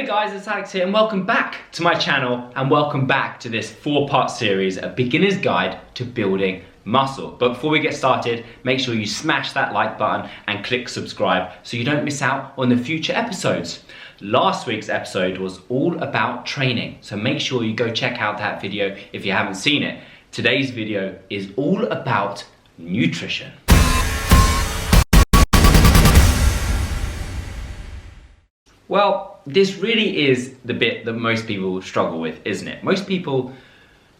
Hey guys, it's Alex here and welcome back to my channel and welcome back to this 4-part series, A Beginner's Guide to Building Muscle. But before we get started, make sure you smash that like button and click subscribe so you don't miss out on the future episodes. Last week's episode was all about training, so make sure you go check out that video if you haven't seen it. Today's video is all about nutrition. Well, this really is the bit that most people struggle with, isn't it? Most people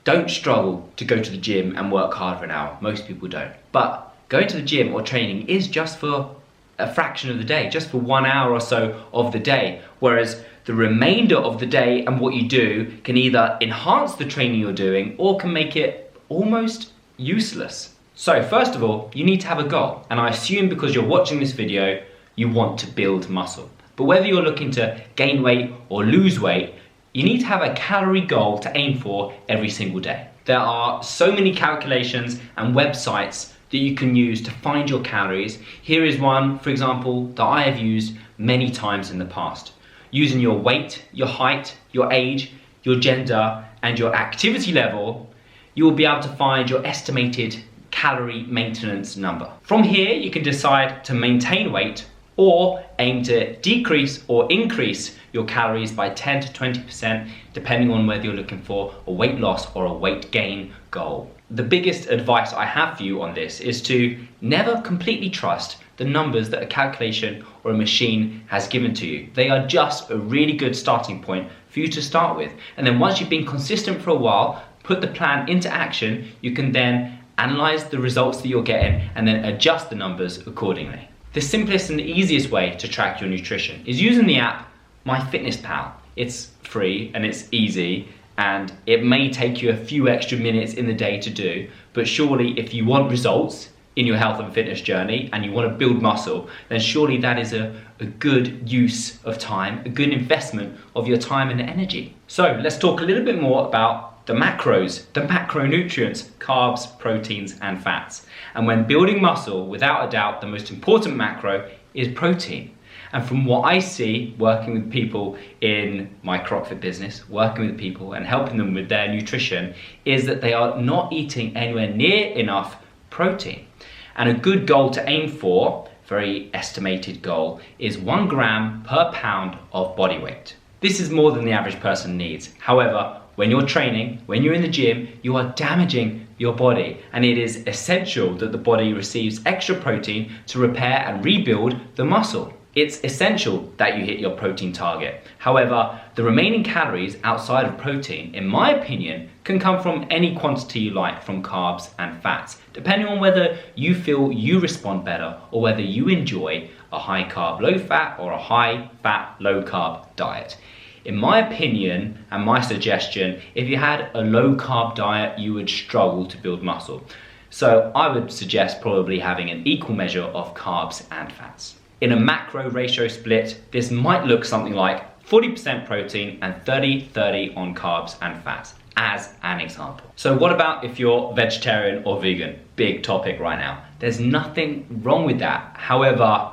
don't struggle to go to the gym and work hard for an hour. Most people don't. But going to the gym or training is just for a fraction of the day, just for 1 hour or so of the day. Whereas the remainder of the day and what you do can either enhance the training you're doing or can make it almost useless. So first of all, you need to have a goal. And I assume because you're watching this video, you want to build muscle. But whether you're looking to gain weight or lose weight, you need to have a calorie goal to aim for every single day. There are so many calculations and websites that you can use to find your calories. Here is one, for example, that I have used many times in the past. Using your weight, your height, your age, your gender, and your activity level, you will be able to find your estimated calorie maintenance number. From here, you can decide to maintain weight or aim to decrease or increase your calories by 10 to 20% depending on whether you're looking for a weight loss or a weight gain goal. The biggest advice I have for you on this is to never completely trust the numbers that a calculation or a machine has given to you. They are just a really good starting point for you to start with. And then once you've been consistent for a while, put the plan into action, you can then analyze the results that you're getting and then adjust the numbers accordingly. The simplest and easiest way to track your nutrition is using the app MyFitnessPal. It's free and it's easy and it may take you a few extra minutes in the day to do, but surely if you want results in your health and fitness journey and you want to build muscle, then surely that is a good use of time, a good investment of your time and energy. So let's talk a little bit more about the macros, the macronutrients, carbs, proteins, and fats. And when building muscle, without a doubt, the most important macro is protein. And from what I see working with people in my CrossFit business, working with people and helping them with their nutrition, is that they are not eating anywhere near enough protein. And a good goal to aim for, very estimated goal, is 1 gram per pound of body weight. This is more than the average person needs. However, when you're training, when you're in the gym, you are damaging your body, and it is essential that the body receives extra protein to repair and rebuild the muscle. It's essential that you hit your protein target. However, the remaining calories outside of protein, in my opinion, can come from any quantity you like from carbs and fats, depending on whether you feel you respond better or whether you enjoy a high carb, low fat or a high fat, low carb diet. In my opinion and my suggestion, if you had a low carb diet, you would struggle to build muscle. So I would suggest probably having an equal measure of carbs and fats. In a macro ratio split, this might look something like 40% protein and 30-30 on carbs and fats, as an example. So what about if you're vegetarian or vegan? Big topic right now. There's nothing wrong with that. However,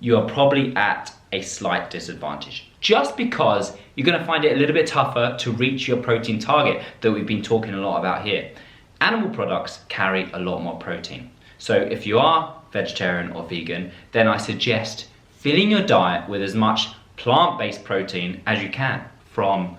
you are probably at a slight disadvantage, just because you're going to find it a little bit tougher to reach your protein target that we've been talking a lot about here. Animal products carry a lot more protein. So if you are vegetarian or vegan, then I suggest filling your diet with as much plant-based protein as you can from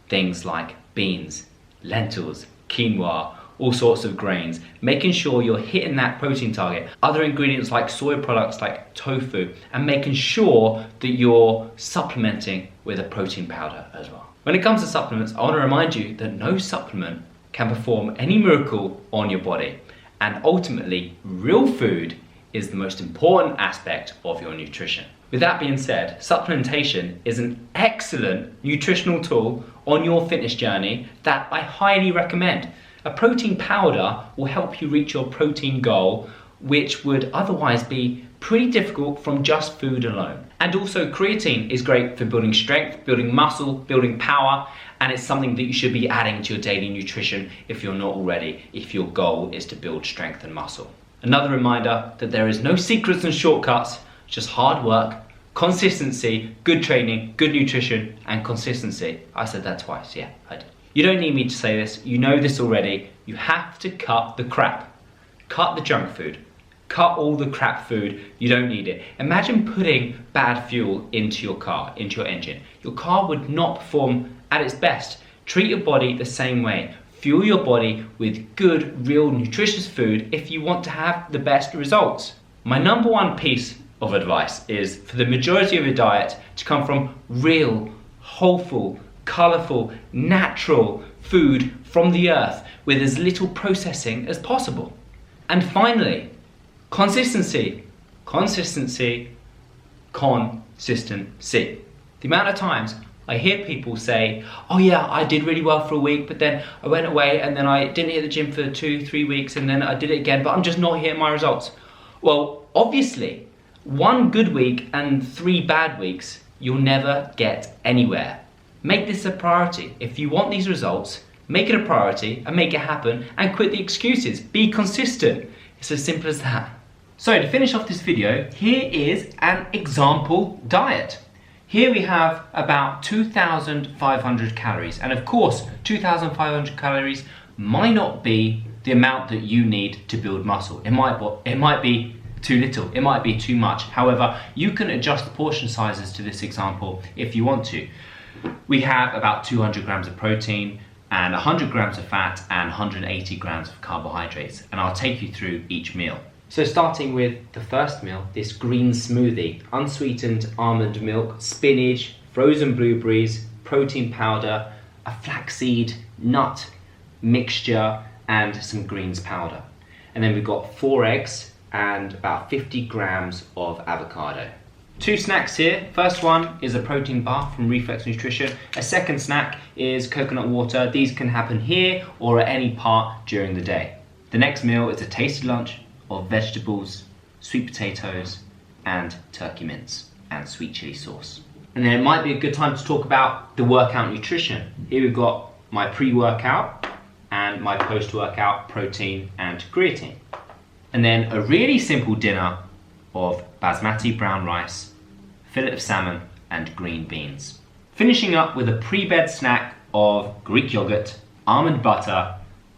things like beans, lentils, quinoa, all sorts of grains, making sure you're hitting that protein target. Other ingredients like soy products like tofu, and making sure that you're supplementing with a protein powder as well. When it comes to supplements, I want to remind you that no supplement can perform any miracle on your body. And ultimately, real food is the most important aspect of your nutrition. With that being said, supplementation is an excellent nutritional tool on your fitness journey that I highly recommend. A protein powder will help you reach your protein goal, which would otherwise be pretty difficult from just food alone. And also creatine is great for building strength, building muscle, building power, and it's something that you should be adding to your daily nutrition if you're not already, if your goal is to build strength and muscle. Another reminder that there is no secrets and shortcuts, just hard work, Consistency, good training, good nutrition, and consistency. I said that twice, yeah, I did. You don't need me to say this, you know this already. You have to cut the crap. Cut the junk food. Cut all the crap food, you don't need it. Imagine putting bad fuel into your car, into your engine. Your car would not perform at its best. Treat your body the same way. Fuel your body with good, real, nutritious food if you want to have the best results. My number one piece of advice is for the majority of your diet to come from real, wholesome, colourful, natural food from the earth with as little processing as possible. And finally, consistency. Consistency. Consistency. The amount of times I hear people say, oh yeah, I did really well for a week, but then I went away and then I didn't hit the gym for 2-3 weeks and then I did it again, but I'm just not hitting my results. Well, obviously, 1 good week and 3 bad weeks, you'll never get anywhere. Make this a priority. If you want these results, make it a priority and make it happen and quit the excuses. Be consistent. It's as simple as that. So to finish off this video, here is an example diet. Here we have about 2,500 calories. And of course, 2,500 calories might not be the amount that you need to build muscle. It might be too little, it might be too much. However, you can adjust the portion sizes to this example if you want to. We have about 200 grams of protein and 100 grams of fat and 180 grams of carbohydrates. And I'll take you through each meal. So starting with the first meal, this green smoothie, unsweetened almond milk, spinach, frozen blueberries, protein powder, a flaxseed nut mixture, and some greens powder. And then we've got 4 eggs and about 50 grams of avocado. 2 snacks here. First one is a protein bar from Reflex Nutrition. A second snack is coconut water. These can happen here or at any part during the day. The next meal is a tasty lunch of vegetables, sweet potatoes, and turkey mince and sweet chili sauce. And then it might be a good time to talk about the workout nutrition. Here we've got my pre-workout and my post-workout protein and creatine. And then a really simple dinner of basmati brown rice, fillet of salmon, and green beans. Finishing up with a pre-bed snack of Greek yogurt, almond butter,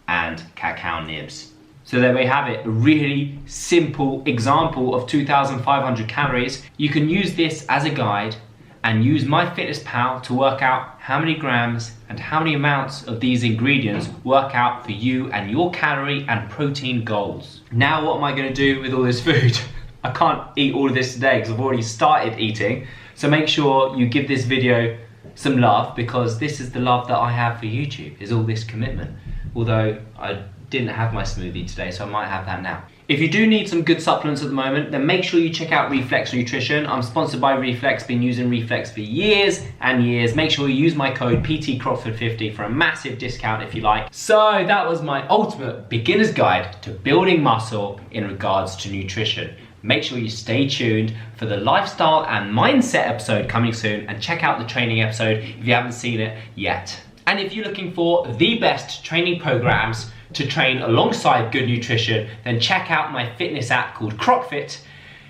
and cacao nibs. So there we have it, a really simple example of 2,500 calories. You can use this as a guide and use MyFitnessPal to work out how many grams and how many amounts of these ingredients work out for you and your calorie and protein goals. Now what am I going to do with all this food? I can't eat all of this today because I've already started eating. So make sure you give this video some love, because this is the love that I have for YouTube, is all this commitment. Although I didn't have my smoothie today, so I might have that now. If you do need some good supplements at the moment, then make sure you check out Reflex Nutrition. I'm sponsored by Reflex, been using Reflex for years and years. Make sure you use my code PTCrossfit50 for a massive discount if you like. So that was my ultimate beginner's guide to building muscle in regards to nutrition. Make sure you stay tuned for the lifestyle and mindset episode coming soon, and check out the training episode if you haven't seen it yet. And if you're looking for the best training programs to train alongside good nutrition, then check out my fitness app called CrockFit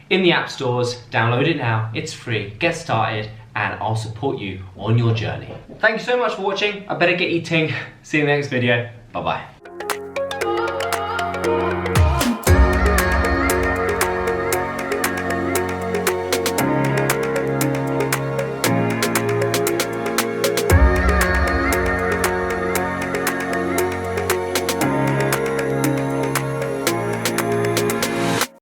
in the app stores. Download it now, it's free, get started, and I'll support you on your journey. Thank you so much for watching. I better get eating. See you in the next video. Bye-bye.